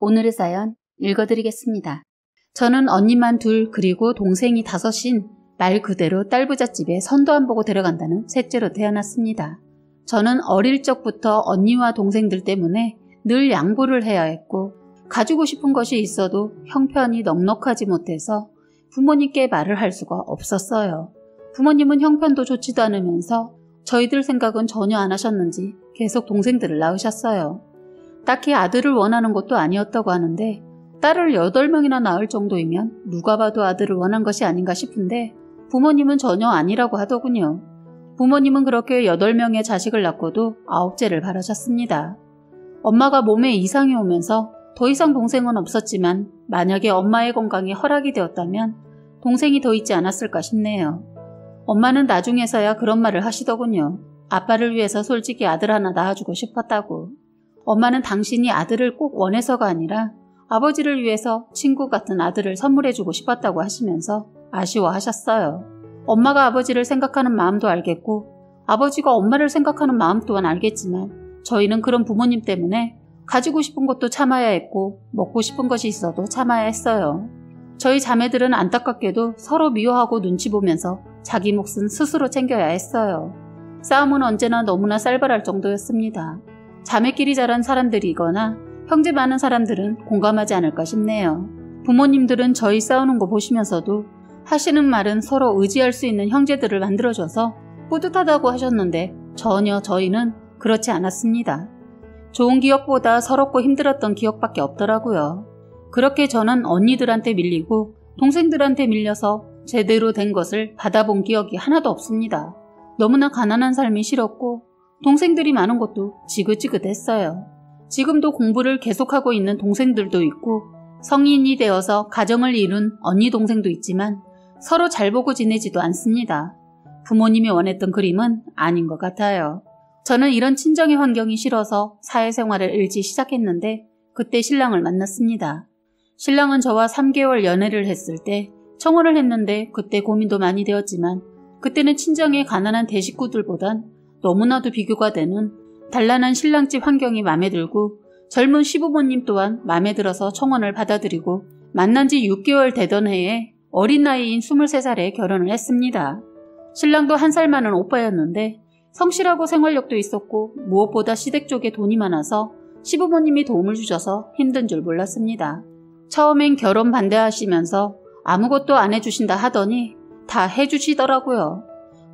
오늘의 사연 읽어드리겠습니다. 저는 언니만 둘 그리고 동생이 5인 말 그대로 딸부잣집에 선도 안 보고 데려간다는 셋째로 태어났습니다. 저는 어릴 적부터 언니와 동생들 때문에 늘 양보를 해야 했고 가지고 싶은 것이 있어도 형편이 넉넉하지 못해서 부모님께 말을 할 수가 없었어요. 부모님은 형편도 좋지도 않으면서 저희들 생각은 전혀 안 하셨는지 계속 동생들을 낳으셨어요. 딱히 아들을 원하는 것도 아니었다고 하는데 딸을 8명이나 낳을 정도이면 누가 봐도 아들을 원한 것이 아닌가 싶은데 부모님은 전혀 아니라고 하더군요. 부모님은 그렇게 8명의 자식을 낳고도 9째를 바라셨습니다. 엄마가 몸에 이상이 오면서 더 이상 동생은 없었지만 만약에 엄마의 건강이 허락이 되었다면 동생이 더 있지 않았을까 싶네요. 엄마는 나중에서야 그런 말을 하시더군요. 아빠를 위해서 솔직히 아들 하나 낳아주고 싶었다고. 엄마는 당신이 아들을 꼭 원해서가 아니라 아버지를 위해서 친구 같은 아들을 선물해주고 싶었다고 하시면서 아쉬워하셨어요. 엄마가 아버지를 생각하는 마음도 알겠고 아버지가 엄마를 생각하는 마음 또한 알겠지만 저희는 그런 부모님 때문에 가지고 싶은 것도 참아야 했고 먹고 싶은 것이 있어도 참아야 했어요. 저희 자매들은 안타깝게도 서로 미워하고 눈치 보면서 자기 몫은 스스로 챙겨야 했어요. 싸움은 언제나 너무나 쌀벌할 정도였습니다. 자매끼리 자란 사람들이거나 형제 많은 사람들은 공감하지 않을까 싶네요. 부모님들은 저희 싸우는 거 보시면서도 하시는 말은 서로 의지할 수 있는 형제들을 만들어줘서 뿌듯하다고 하셨는데 전혀 저희는 그렇지 않았습니다. 좋은 기억보다 서럽고 힘들었던 기억밖에 없더라고요. 그렇게 저는 언니들한테 밀리고 동생들한테 밀려서 제대로 된 것을 받아본 기억이 하나도 없습니다. 너무나 가난한 삶이 싫었고 동생들이 많은 것도 지긋지긋했어요. 지금도 공부를 계속하고 있는 동생들도 있고 성인이 되어서 가정을 이룬 언니 동생도 있지만 서로 잘 보고 지내지도 않습니다. 부모님이 원했던 그림은 아닌 것 같아요. 저는 이런 친정의 환경이 싫어서 사회생활을 일찍 시작했는데 그때 신랑을 만났습니다. 신랑은 저와 3개월 연애를 했을 때 청혼을 했는데 그때 고민도 많이 되었지만 그때는 친정의 가난한 대식구들보단 너무나도 비교가 되는 단란한 신랑집 환경이 마음에 들고 젊은 시부모님 또한 마음에 들어서 청혼을 받아들이고 만난 지 6개월 되던 해에 어린 나이인 23살에 결혼을 했습니다. 신랑도 1살 많은 오빠였는데 성실하고 생활력도 있었고 무엇보다 시댁 쪽에 돈이 많아서 시부모님이 도움을 주셔서 힘든 줄 몰랐습니다. 처음엔 결혼 반대하시면서 아무것도 안 해주신다 하더니 다 해주시더라고요.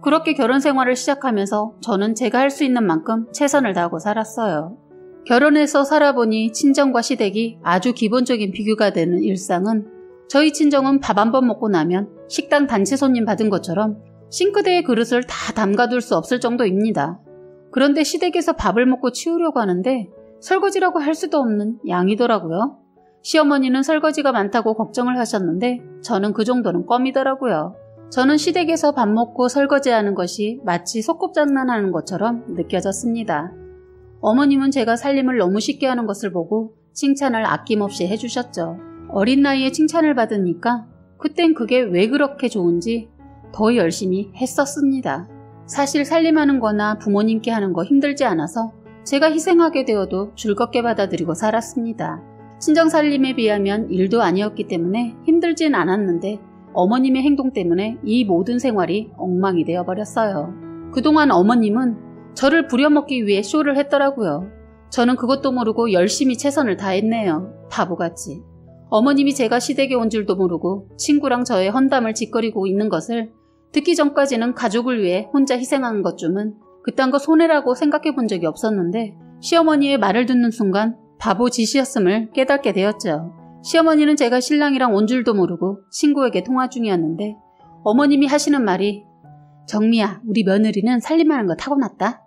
그렇게 결혼 생활을 시작하면서 저는 제가 할 수 있는 만큼 최선을 다하고 살았어요. 결혼해서 살아보니 친정과 시댁이 아주 기본적인 비교가 되는 일상은 저희 친정은 밥 한 번 먹고 나면 식당 단체 손님 받은 것처럼 싱크대에 그릇을 다 담가둘 수 없을 정도입니다. 그런데 시댁에서 밥을 먹고 치우려고 하는데 설거지라고 할 수도 없는 양이더라고요. 시어머니는 설거지가 많다고 걱정을 하셨는데 저는 그 정도는 껌이더라고요. 저는 시댁에서 밥 먹고 설거지하는 것이 마치 소꿉장난하는 것처럼 느껴졌습니다. 어머님은 제가 살림을 너무 쉽게 하는 것을 보고 칭찬을 아낌없이 해주셨죠. 어린 나이에 칭찬을 받으니까 그땐 그게 왜 그렇게 좋은지 더 열심히 했었습니다. 사실 살림하는 거나 부모님께 하는 거 힘들지 않아서 제가 희생하게 되어도 즐겁게 받아들이고 살았습니다. 친정 살림에 비하면 일도 아니었기 때문에 힘들진 않았는데 어머님의 행동 때문에 이 모든 생활이 엉망이 되어버렸어요. 그동안 어머님은 저를 부려먹기 위해 쇼를 했더라고요. 저는 그것도 모르고 열심히 최선을 다했네요. 바보같이. 어머님이 제가 시댁에 온 줄도 모르고 친구랑 저의 헌담을 짓거리고 있는 것을 듣기 전까지는 가족을 위해 혼자 희생한 것쯤은 그딴 거 손해라고 생각해 본 적이 없었는데 시어머니의 말을 듣는 순간 바보 짓이었음을 깨닫게 되었죠. 시어머니는 제가 신랑이랑 온 줄도 모르고 친구에게 통화 중이었는데 어머님이 하시는 말이 정미야, 우리 며느리는 살림하는 거 타고났다.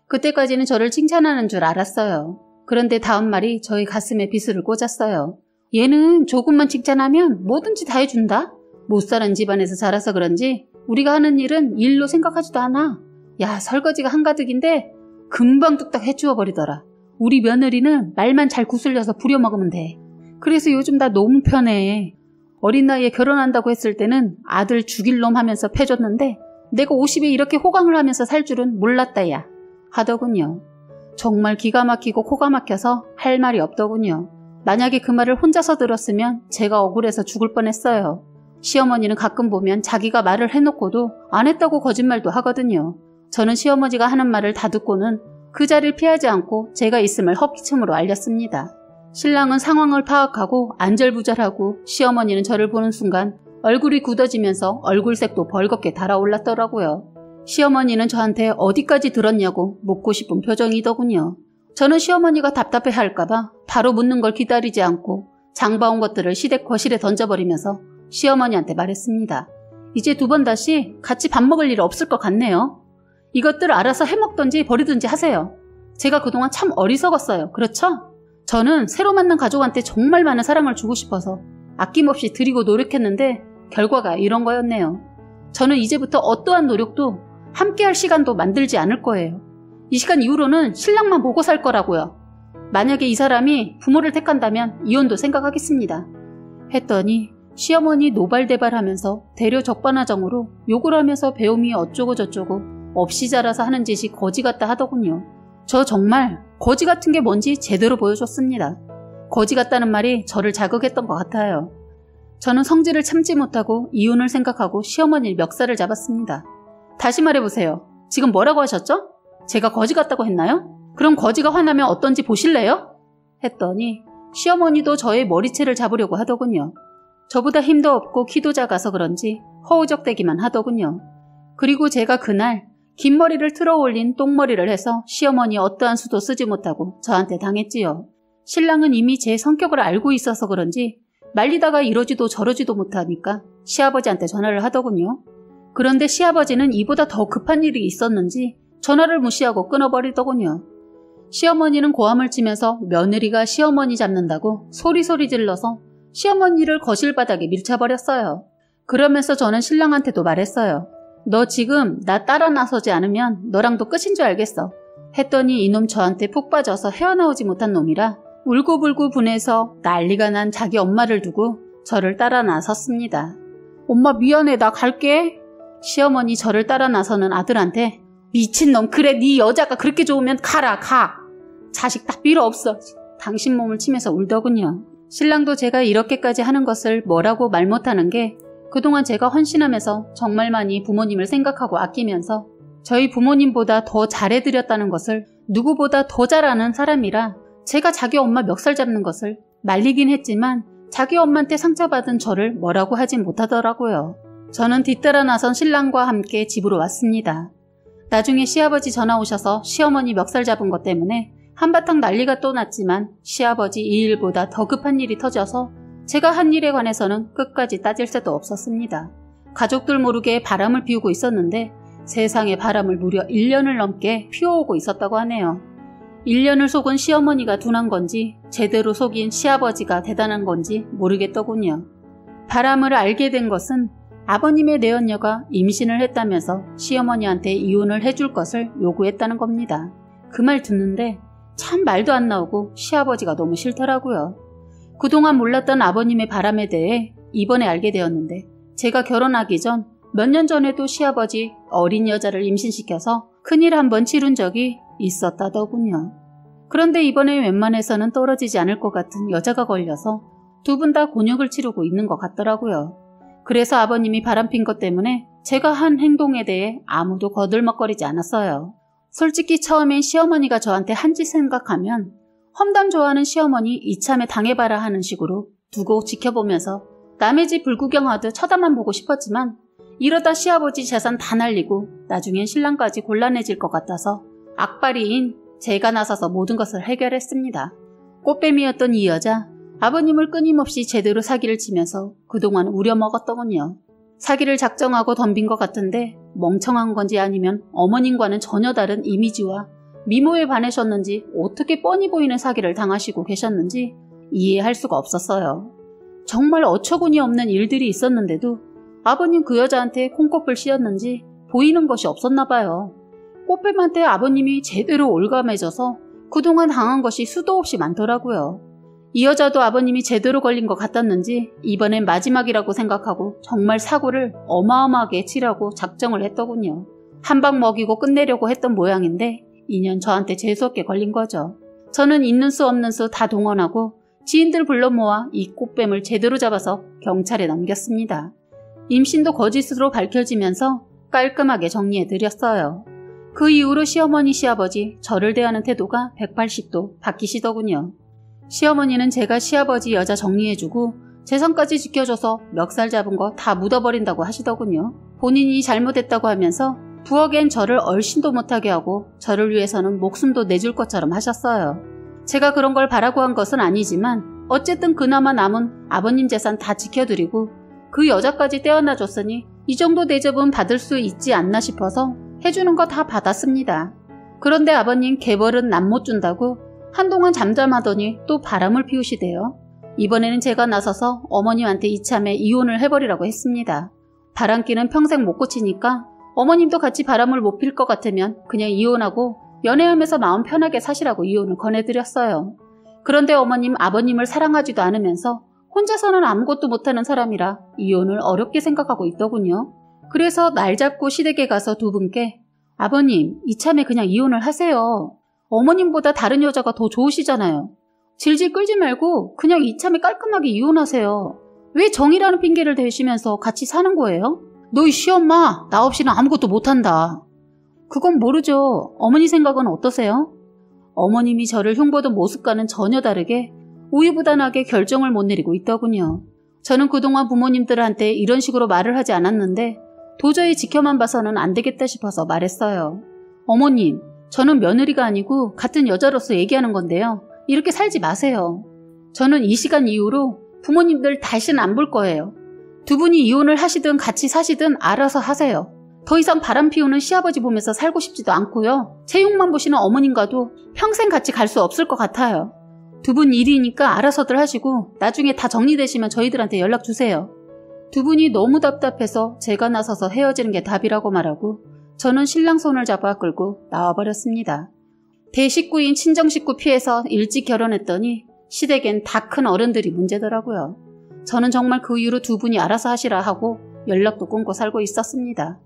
그때까지는 저를 칭찬하는 줄 알았어요. 그런데 다음 말이 저희 가슴에 비수를 꽂았어요. 얘는 조금만 칭찬하면 뭐든지 다 해준다. 못 사는 집안에서 자라서 그런지 우리가 하는 일은 일로 생각하지도 않아. 야, 설거지가 한가득인데 금방 뚝딱 해주어 버리더라. 우리 며느리는 말만 잘 구슬려서 부려먹으면 돼. 그래서 요즘 나 너무 편해. 어린 나이에 결혼한다고 했을 때는 아들 죽일 놈 하면서 패줬는데 내가 50에 이렇게 호강을 하면서 살 줄은 몰랐다 야 하더군요. 정말 기가 막히고 코가 막혀서 할 말이 없더군요. 만약에 그 말을 혼자서 들었으면 제가 억울해서 죽을 뻔했어요. 시어머니는 가끔 보면 자기가 말을 해놓고도 안 했다고 거짓말도 하거든요. 저는 시어머니가 하는 말을 다 듣고는 그 자리를 피하지 않고 제가 있음을 헛기침으로 알렸습니다. 신랑은 상황을 파악하고 안절부절하고 시어머니는 저를 보는 순간 얼굴이 굳어지면서 얼굴색도 벌겋게 달아올랐더라고요. 시어머니는 저한테 어디까지 들었냐고 묻고 싶은 표정이더군요. 저는 시어머니가 답답해할까봐 바로 묻는 걸 기다리지 않고 장봐온 것들을 시댁 거실에 던져버리면서 시어머니한테 말했습니다. 이제 두 번 다시 같이 밥 먹을 일 없을 것 같네요. 이것들 알아서 해먹던지 버리든지 하세요. 제가 그동안 참 어리석었어요. 그렇죠? 저는 새로 만난 가족한테 정말 많은 사랑을 주고 싶어서 아낌없이 드리고 노력했는데 결과가 이런 거였네요. 저는 이제부터 어떠한 노력도 함께할 시간도 만들지 않을 거예요. 이 시간 이후로는 신랑만 보고 살 거라고요. 만약에 이 사람이 부모를 택한다면 이혼도 생각하겠습니다. 했더니 시어머니 노발대발하면서 대려 적반하장으로 욕을 하면서 배움이 어쩌고 저쩌고 없이 자라서 하는 짓이 거지 같다 하더군요. 저 정말 거지 같은 게 뭔지 제대로 보여줬습니다. 거지 같다는 말이 저를 자극했던 것 같아요. 저는 성질을 참지 못하고 이혼을 생각하고 시어머니 멱살을 잡았습니다. 다시 말해보세요. 지금 뭐라고 하셨죠? 제가 거지 같다고 했나요? 그럼 거지가 화나면 어떤지 보실래요? 했더니 시어머니도 저의 머리채를 잡으려고 하더군요. 저보다 힘도 없고 키도 작아서 그런지 허우적대기만 하더군요. 그리고 제가 그날 긴 머리를 틀어 올린 똥머리를 해서 시어머니 어떠한 수도 쓰지 못하고 저한테 당했지요. 신랑은 이미 제 성격을 알고 있어서 그런지 말리다가 이러지도 저러지도 못하니까 시아버지한테 전화를 하더군요. 그런데 시아버지는 이보다 더 급한 일이 있었는지 전화를 무시하고 끊어버리더군요. 시어머니는 고함을 치면서 며느리가 시어머니 잡는다고 소리소리 질러서 시어머니를 거실 바닥에 밀쳐버렸어요. 그러면서 저는 신랑한테도 말했어요. 너 지금 나 따라 나서지 않으면 너랑도 끝인 줄 알겠어. 했더니 이놈 저한테 푹 빠져서 헤어나오지 못한 놈이라 울고불고 분해서 난리가 난 자기 엄마를 두고 저를 따라 나섰습니다. 엄마 미안해, 나 갈게. 시어머니 저를 따라 나서는 아들한테 미친놈, 그래 네 여자가 그렇게 좋으면 가라, 가. 자식 딱 필요 없어. 당신 몸을 치면서 울더군요. 신랑도 제가 이렇게까지 하는 것을 뭐라고 말 못하는 게 그동안 제가 헌신하면서 정말 많이 부모님을 생각하고 아끼면서 저희 부모님보다 더 잘해드렸다는 것을 누구보다 더 잘 아는 사람이라 제가 자기 엄마 멱살 잡는 것을 말리긴 했지만 자기 엄마한테 상처받은 저를 뭐라고 하진 못하더라고요. 저는 뒤따라 나선 신랑과 함께 집으로 왔습니다. 나중에 시아버지 전화 오셔서 시어머니 멱살 잡은 것 때문에 한바탕 난리가 또 났지만 시아버지 이 일보다 더 급한 일이 터져서 제가 한 일에 관해서는 끝까지 따질 새도 없었습니다. 가족들 모르게 바람을 피우고 있었는데 세상에 바람을 무려 1년을 넘게 피워오고 있었다고 하네요. 1년을 속은 시어머니가 둔한 건지 제대로 속인 시아버지가 대단한 건지 모르겠더군요. 바람을 알게 된 것은 아버님의 내연녀가 임신을 했다면서 시어머니한테 이혼을 해줄 것을 요구했다는 겁니다. 그 말 듣는데 참 말도 안 나오고 시아버지가 너무 싫더라고요. 그동안 몰랐던 아버님의 바람에 대해 이번에 알게 되었는데 제가 결혼하기 전 몇 년 전에도 시아버지 어린 여자를 임신시켜서 큰일 한번 치룬 적이 있었다더군요. 그런데 이번에 웬만해서는 떨어지지 않을 것 같은 여자가 걸려서 두 분 다 곤욕을 치르고 있는 것 같더라고요. 그래서 아버님이 바람핀 것 때문에 제가 한 행동에 대해 아무도 거들먹거리지 않았어요. 솔직히 처음엔 시어머니가 저한테 한 짓 생각하면 험담 좋아하는 시어머니 이참에 당해봐라 하는 식으로 두고 지켜보면서 남의 집 불구경하듯 쳐다만 보고 싶었지만 이러다 시아버지 재산 다 날리고 나중엔 신랑까지 곤란해질 것 같아서 악바리인 제가 나서서 모든 것을 해결했습니다. 꽃뱀이었던 이 여자, 아버님을 끊임없이 제대로 사기를 치면서 그동안 우려먹었더군요. 사기를 작정하고 덤빈 것 같은데 멍청한 건지 아니면 어머님과는 전혀 다른 이미지와 미모에 반하셨는지 어떻게 뻔히 보이는 사기를 당하시고 계셨는지 이해할 수가 없었어요. 정말 어처구니 없는 일들이 있었는데도 아버님 그 여자한테 콩꽃을 씌었는지 보이는 것이 없었나 봐요. 꽃뱀한테 아버님이 제대로 올감해져서 그동안 당한 것이 수도 없이 많더라고요. 이 여자도 아버님이 제대로 걸린 것 같았는지 이번엔 마지막이라고 생각하고 정말 사고를 어마어마하게 치려고 작정을 했더군요. 한 방 먹이고 끝내려고 했던 모양인데 인연 저한테 재수없게 걸린 거죠. 저는 있는 수 없는 수 다 동원하고 지인들 불러 모아 이 꽃뱀을 제대로 잡아서 경찰에 넘겼습니다. 임신도 거짓으로 밝혀지면서 깔끔하게 정리해드렸어요. 그 이후로 시어머니, 시아버지 저를 대하는 태도가 180도 바뀌시더군요. 시어머니는 제가 시아버지 여자 정리해주고 재산까지 지켜줘서 멱살 잡은 거 다 묻어버린다고 하시더군요. 본인이 잘못했다고 하면서 부엌엔 저를 얼씬도 못하게 하고 저를 위해서는 목숨도 내줄 것처럼 하셨어요. 제가 그런 걸 바라고 한 것은 아니지만 어쨌든 그나마 남은 아버님 재산 다 지켜드리고 그 여자까지 떼어놔줬으니 이 정도 대접은 받을 수 있지 않나 싶어서 해주는 거 다 받았습니다. 그런데 아버님 개벌은 남 못 준다고 한동안 잠잠하더니 또 바람을 피우시대요. 이번에는 제가 나서서 어머님한테 이참에 이혼을 해버리라고 했습니다. 바람기는 평생 못 고치니까 어머님도 같이 바람을 못 필 것 같으면 그냥 이혼하고 연애하면서 마음 편하게 사시라고 이혼을 권해드렸어요. 그런데 어머님, 아버님을 사랑하지도 않으면서 혼자서는 아무것도 못하는 사람이라 이혼을 어렵게 생각하고 있더군요. 그래서 날 잡고 시댁에 가서 두 분께 아버님, 이참에 그냥 이혼을 하세요. 어머님보다 다른 여자가 더 좋으시잖아요. 질질 끌지 말고 그냥 이참에 깔끔하게 이혼하세요. 왜 정이라는 핑계를 대시면서 같이 사는 거예요? 너희 시엄마, 나 없이는 아무것도 못한다. 그건 모르죠. 어머니 생각은 어떠세요? 어머님이 저를 흉보던 모습과는 전혀 다르게 우유부단하게 결정을 못 내리고 있더군요. 저는 그동안 부모님들한테 이런 식으로 말을 하지 않았는데 도저히 지켜만 봐서는 안 되겠다 싶어서 말했어요. 어머님, 저는 며느리가 아니고 같은 여자로서 얘기하는 건데요. 이렇게 살지 마세요. 저는 이 시간 이후로 부모님들 다시는 안 볼 거예요. 두 분이 이혼을 하시든 같이 사시든 알아서 하세요. 더 이상 바람 피우는 시아버지 보면서 살고 싶지도 않고요. 제 욕만 보시는 어머님과도 평생 같이 갈 수 없을 것 같아요. 두 분 일이니까 알아서들 하시고 나중에 다 정리되시면 저희들한테 연락 주세요. 두 분이 너무 답답해서 제가 나서서 헤어지는 게 답이라고 말하고 저는 신랑 손을 잡아 끌고 나와버렸습니다. 대식구인 친정식구 피해서 일찍 결혼했더니 시댁엔 다 큰 어른들이 문제더라고요. 저는 정말 그 이후로 두 분이 알아서 하시라 하고 연락도 끊고 살고 있었습니다.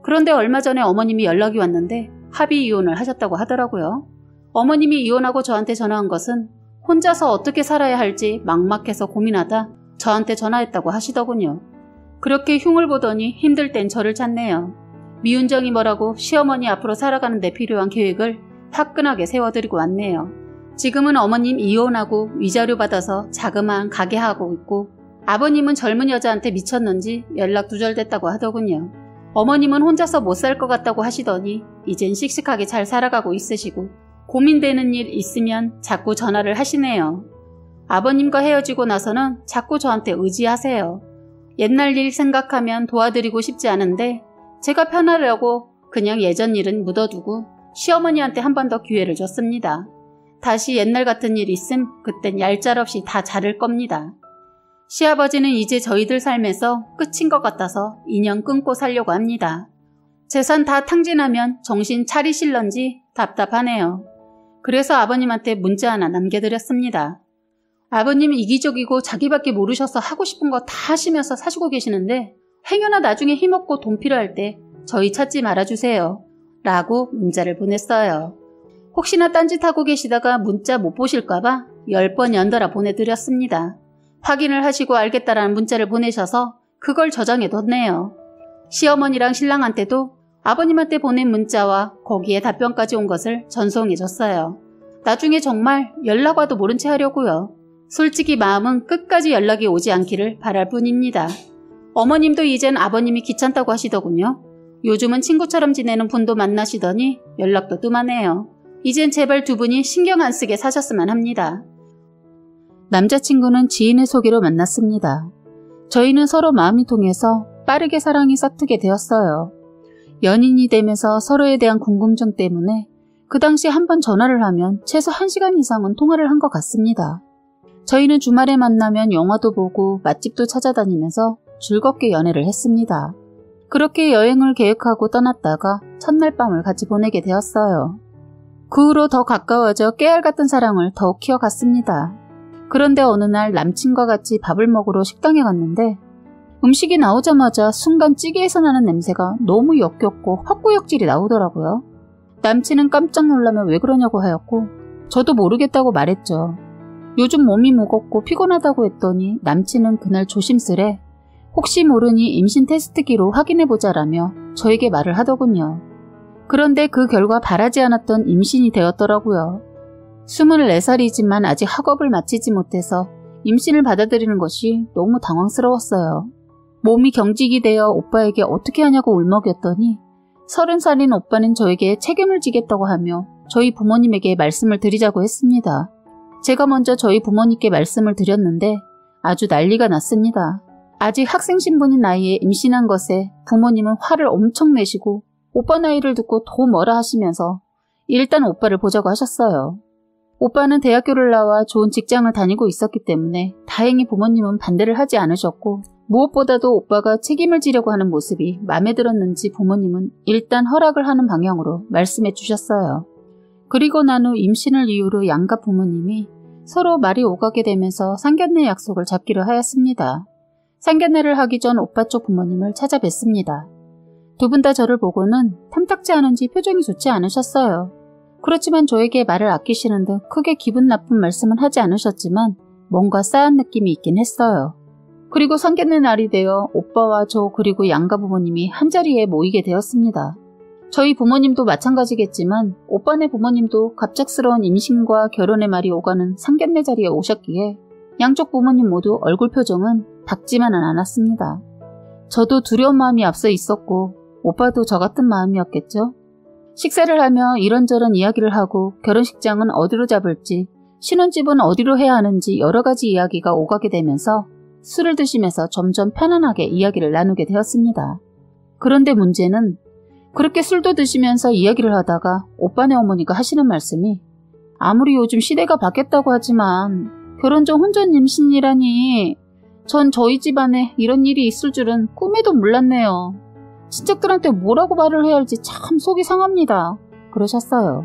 그런데 얼마 전에 어머님이 연락이 왔는데 합의 이혼을 하셨다고 하더라고요. 어머님이 이혼하고 저한테 전화한 것은 혼자서 어떻게 살아야 할지 막막해서 고민하다 저한테 전화했다고 하시더군요. 그렇게 흉을 보더니 힘들 땐 저를 찾네요. 미운정이 뭐라고 시어머니 앞으로 살아가는 데 필요한 계획을 화끈하게 세워드리고 왔네요. 지금은 어머님 이혼하고 위자료 받아서 자그마한 가게 하고 있고 아버님은 젊은 여자한테 미쳤는지 연락 두절됐다고 하더군요. 어머님은 혼자서 못 살 것 같다고 하시더니 이젠 씩씩하게 잘 살아가고 있으시고 고민되는 일 있으면 자꾸 전화를 하시네요. 아버님과 헤어지고 나서는 자꾸 저한테 의지하세요. 옛날 일 생각하면 도와드리고 싶지 않은데 제가 편하려고 그냥 예전 일은 묻어두고 시어머니한테 한 번 더 기회를 줬습니다. 다시 옛날 같은 일 있음 그땐 얄짤없이 다 자를 겁니다. 시아버지는 이제 저희들 삶에서 끝인 것 같아서 인연 끊고 살려고 합니다. 재산 다 탕진하면 정신 차리실런지 답답하네요. 그래서 아버님한테 문자 하나 남겨드렸습니다. 아버님은 이기적이고 자기밖에 모르셔서 하고 싶은 거 다 하시면서 사시고 계시는데 행여나 나중에 힘없고 돈 필요할 때 저희 찾지 말아주세요. 라고 문자를 보냈어요. 혹시나 딴짓하고 계시다가 문자 못 보실까봐 10번 연달아 보내드렸습니다. 확인을 하시고 알겠다라는 문자를 보내셔서 그걸 저장해뒀네요. 시어머니랑 신랑한테도 아버님한테 보낸 문자와 거기에 답변까지 온 것을 전송해줬어요. 나중에 정말 연락 와도 모른 채 하려고요. 솔직히 마음은 끝까지 연락이 오지 않기를 바랄 뿐입니다. 어머님도 이젠 아버님이 귀찮다고 하시더군요. 요즘은 친구처럼 지내는 분도 만나시더니 연락도 뜸하네요. 이젠 제발 두 분이 신경 안 쓰게 사셨으면 합니다. 남자친구는 지인의 소개로 만났습니다. 저희는 서로 마음이 통해서 빠르게 사랑이 싹트게 되었어요. 연인이 되면서 서로에 대한 궁금증 때문에 그 당시 한 번 전화를 하면 최소 1시간 이상은 통화를 한 것 같습니다. 저희는 주말에 만나면 영화도 보고 맛집도 찾아다니면서 즐겁게 연애를 했습니다. 그렇게 여행을 계획하고 떠났다가 첫날 밤을 같이 보내게 되었어요. 그 후로 더 가까워져 깨알 같은 사랑을 더욱 키워갔습니다. 그런데 어느 날 남친과 같이 밥을 먹으러 식당에 갔는데 음식이 나오자마자 순간 찌개에서 나는 냄새가 너무 역겹고 헛구역질이 나오더라고요. 남친은 깜짝 놀라며 왜 그러냐고 하였고 저도 모르겠다고 말했죠. 요즘 몸이 무겁고 피곤하다고 했더니 남친은 그날 조심스레 혹시 모르니 임신 테스트기로 확인해보자라며 저에게 말을 하더군요. 그런데 그 결과 바라지 않았던 임신이 되었더라고요. 24살이지만 아직 학업을 마치지 못해서 임신을 받아들이는 것이 너무 당황스러웠어요. 몸이 경직이 되어 오빠에게 어떻게 하냐고 울먹였더니 30살인 오빠는 저에게 책임을 지겠다고 하며 저희 부모님에게 말씀을 드리자고 했습니다. 제가 먼저 저희 부모님께 말씀을 드렸는데 아주 난리가 났습니다. 아직 학생 신분인 나이에 임신한 것에 부모님은 화를 엄청 내시고 오빠 나이를 듣고 더 뭐라 하시면서 일단 오빠를 보자고 하셨어요. 오빠는 대학교를 나와 좋은 직장을 다니고 있었기 때문에 다행히 부모님은 반대를 하지 않으셨고 무엇보다도 오빠가 책임을 지려고 하는 모습이 마음에 들었는지 부모님은 일단 허락을 하는 방향으로 말씀해 주셨어요. 그리고 난 후 임신을 이유로 양가 부모님이 서로 말이 오가게 되면서 상견례 약속을 잡기로 하였습니다. 상견례를 하기 전 오빠 쪽 부모님을 찾아뵀습니다. 두 분 다 저를 보고는 탐탁지 않은지 표정이 좋지 않으셨어요. 그렇지만 저에게 말을 아끼시는 듯 크게 기분 나쁜 말씀은 하지 않으셨지만 뭔가 싸한 느낌이 있긴 했어요. 그리고 상견례 날이 되어 오빠와 저 그리고 양가 부모님이 한자리에 모이게 되었습니다. 저희 부모님도 마찬가지겠지만 오빠네 부모님도 갑작스러운 임신과 결혼의 말이 오가는 상견례 자리에 오셨기에 양쪽 부모님 모두 얼굴 표정은 밝지만은 않았습니다. 저도 두려운 마음이 앞서 있었고 오빠도 저 같은 마음이었겠죠. 식사를 하며 이런저런 이야기를 하고 결혼식장은 어디로 잡을지 신혼집은 어디로 해야 하는지 여러 가지 이야기가 오가게 되면서 술을 드시면서 점점 편안하게 이야기를 나누게 되었습니다. 그런데 문제는 그렇게 술도 드시면서 이야기를 하다가 오빠네 어머니가 하시는 말씀이 아무리 요즘 시대가 바뀌었다고 하지만 결혼 전 혼전 임신이라니 전 저희 집안에 이런 일이 있을 줄은 꿈에도 몰랐네요. 친척들한테 뭐라고 말을 해야 할지 참 속이 상합니다. 그러셨어요.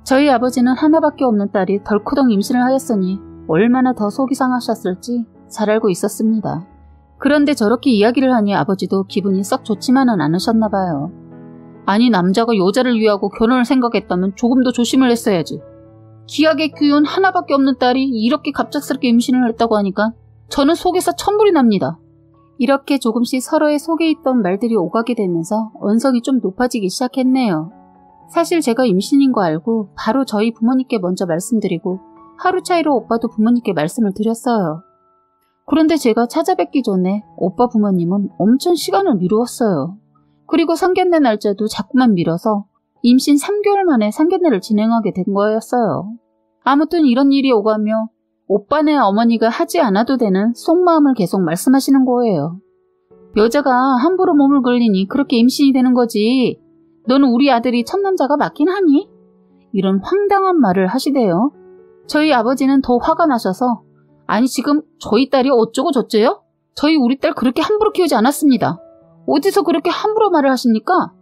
저희 아버지는 하나밖에 없는 딸이 덜커덩 임신을 하였으니 얼마나 더 속이 상하셨을지 잘 알고 있었습니다. 그런데 저렇게 이야기를 하니 아버지도 기분이 썩 좋지만은 않으셨나 봐요. 아니 남자가 여자를 위하고 결혼을 생각했다면 조금 더 조심을 했어야지. 귀하게 키운 하나밖에 없는 딸이 이렇게 갑작스럽게 임신을 했다고 하니까 저는 속에서 천불이 납니다. 이렇게 조금씩 서로의 속에 있던 말들이 오가게 되면서 언성이 좀 높아지기 시작했네요. 사실 제가 임신인 거 알고 바로 저희 부모님께 먼저 말씀드리고 하루 차이로 오빠도 부모님께 말씀을 드렸어요. 그런데 제가 찾아뵙기 전에 오빠 부모님은 엄청 시간을 미루었어요. 그리고 상견례 날짜도 자꾸만 미뤄서 임신 3개월 만에 상견례를 진행하게 된 거였어요. 아무튼 이런 일이 오가며 오빠네 어머니가 하지 않아도 되는 속마음을 계속 말씀하시는 거예요. 여자가 함부로 몸을 걸리니 그렇게 임신이 되는 거지. 너는 우리 아들이 첫 남자가 맞긴 하니? 이런 황당한 말을 하시대요. 저희 아버지는 더 화가 나셔서 아니 지금 저희 딸이 어쩌고 저쩌요? 저희 우리 딸 그렇게 함부로 키우지 않았습니다. 어디서 그렇게 함부로 말을 하십니까?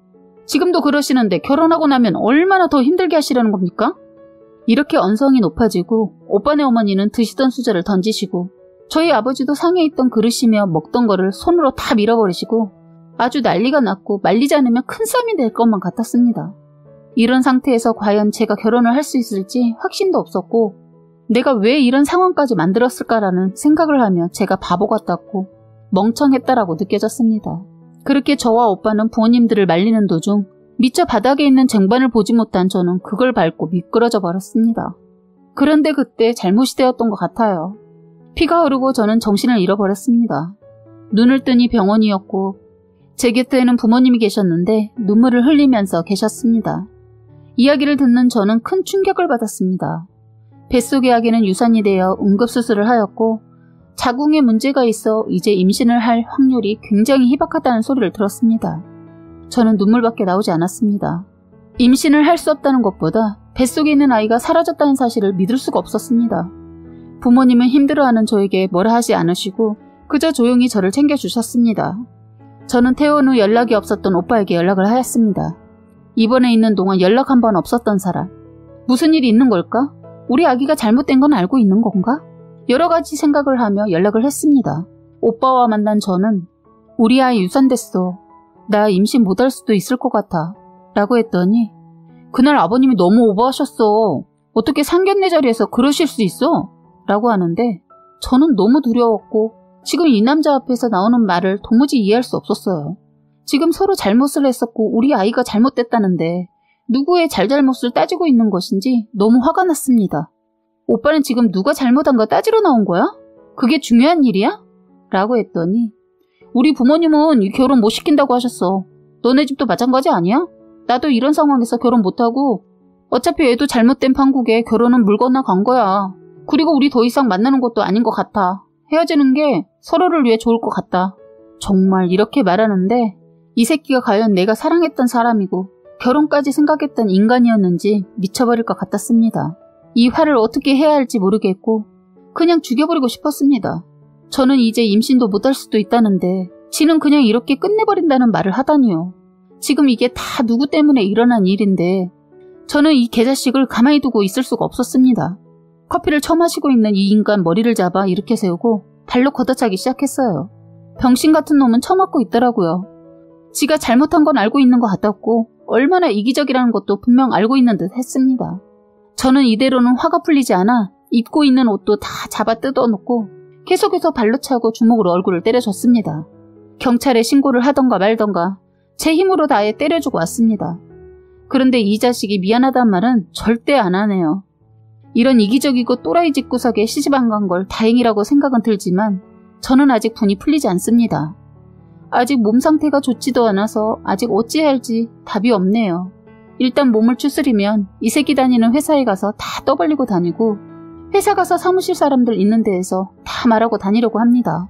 지금도 그러시는데 결혼하고 나면 얼마나 더 힘들게 하시려는 겁니까? 이렇게 언성이 높아지고 오빠네 어머니는 드시던 수저를 던지시고 저희 아버지도 상에 있던 그릇이며 먹던 거를 손으로 다 밀어버리시고 아주 난리가 났고 말리지 않으면 큰 싸움이 될 것만 같았습니다. 이런 상태에서 과연 제가 결혼을 할 수 있을지 확신도 없었고 내가 왜 이런 상황까지 만들었을까라는 생각을 하며 제가 바보 같았고 멍청했다라고 느껴졌습니다. 그렇게 저와 오빠는 부모님들을 말리는 도중 미처 바닥에 있는 쟁반을 보지 못한 저는 그걸 밟고 미끄러져 버렸습니다. 그런데 그때 잘못이 되었던 것 같아요. 피가 흐르고 저는 정신을 잃어버렸습니다. 눈을 뜨니 병원이었고 제 곁에는 부모님이 계셨는데 눈물을 흘리면서 계셨습니다. 이야기를 듣는 저는 큰 충격을 받았습니다. 뱃속의 아기는 유산이 되어 응급수술을 하였고 자궁에 문제가 있어 이제 임신을 할 확률이 굉장히 희박하다는 소리를 들었습니다. 저는 눈물밖에 나오지 않았습니다. 임신을 할 수 없다는 것보다 뱃속에 있는 아이가 사라졌다는 사실을 믿을 수가 없었습니다. 부모님은 힘들어하는 저에게 뭐라 하지 않으시고 그저 조용히 저를 챙겨주셨습니다. 저는 퇴원 후 연락이 없었던 오빠에게 연락을 하였습니다. 입원해 있는 동안 연락 한 번 없었던 사람. 무슨 일이 있는 걸까? 우리 아기가 잘못된 건 알고 있는 건가? 여러 가지 생각을 하며 연락을 했습니다. 오빠와 만난 저는 우리 아이 유산됐어. 나 임신 못할 수도 있을 것 같아. 라고 했더니 그날 아버님이 너무 오버하셨어. 어떻게 상견례 자리에서 그러실 수 있어? 라고 하는데 저는 너무 두려웠고 지금 이 남자 앞에서 나오는 말을 도무지 이해할 수 없었어요. 지금 서로 잘못을 했었고 우리 아이가 잘못됐다는데 누구의 잘잘못을 따지고 있는 것인지 너무 화가 났습니다. 오빠는 지금 누가 잘못한 거 따지러 나온 거야? 그게 중요한 일이야? 라고 했더니 우리 부모님은 이 결혼 못 시킨다고 하셨어. 너네 집도 마찬가지 아니야? 나도 이런 상황에서 결혼 못하고 어차피 애도 잘못된 판국에 결혼은 물 건너간 거야. 그리고 우리 더 이상 만나는 것도 아닌 것 같아. 헤어지는 게 서로를 위해 좋을 것 같다. 정말 이렇게 말하는데 이 새끼가 과연 내가 사랑했던 사람이고 결혼까지 생각했던 인간이었는지 미쳐버릴 것 같았습니다. 이 화를 어떻게 해야 할지 모르겠고 그냥 죽여버리고 싶었습니다. 저는 이제 임신도 못할 수도 있다는데 지는 그냥 이렇게 끝내버린다는 말을 하다니요. 지금 이게 다 누구 때문에 일어난 일인데 저는 이 개자식을 가만히 두고 있을 수가 없었습니다. 커피를 처마시고 있는 이 인간 머리를 잡아 일으켜 세우고 발로 걷어차기 시작했어요. 병신 같은 놈은 처맞고 있더라고요. 지가 잘못한 건 알고 있는 것 같았고 얼마나 이기적이라는 것도 분명 알고 있는 듯 했습니다. 저는 이대로는 화가 풀리지 않아 입고 있는 옷도 다 잡아 뜯어놓고 계속해서 발로 차고 주먹으로 얼굴을 때려줬습니다. 경찰에 신고를 하던가 말던가 제 힘으로 다해 때려주고 왔습니다. 그런데 이 자식이 미안하단 말은 절대 안 하네요. 이런 이기적이고 또라이 집구석에 시집 안 간 걸 다행이라고 생각은 들지만 저는 아직 분이 풀리지 않습니다. 아직 몸 상태가 좋지도 않아서 아직 어찌해야 할지 답이 없네요. 일단 몸을 추스리면 이 새끼 다니는 회사에 가서 다 떠벌리고 다니고 회사 가서 사무실 사람들 있는 데에서 다 말하고 다니려고 합니다.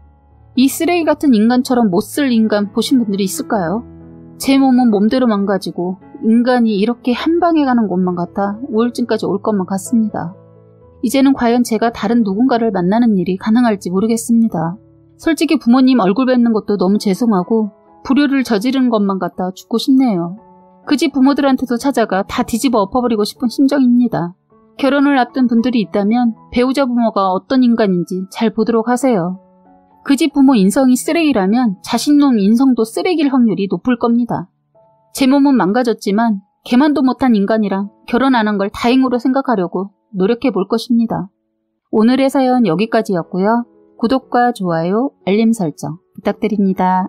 이 쓰레기 같은 인간처럼 못 쓸 인간 보신 분들이 있을까요? 제 몸은 몸대로 망가지고 인간이 이렇게 한 방에 가는 것만 같아 우울증까지 올 것만 같습니다. 이제는 과연 제가 다른 누군가를 만나는 일이 가능할지 모르겠습니다. 솔직히 부모님 얼굴 뵙는 것도 너무 죄송하고 불효를 저지른 것만 같아 죽고 싶네요. 그 집 부모들한테도 찾아가 다 뒤집어 엎어버리고 싶은 심정입니다. 결혼을 앞둔 분들이 있다면 배우자 부모가 어떤 인간인지 잘 보도록 하세요. 그 집 부모 인성이 쓰레기라면 자신놈 인성도 쓰레기일 확률이 높을 겁니다. 제 몸은 망가졌지만 개만도 못한 인간이랑 결혼 안 한 걸 다행으로 생각하려고 노력해 볼 것입니다. 오늘의 사연 여기까지였고요. 구독과 좋아요, 알림 설정 부탁드립니다.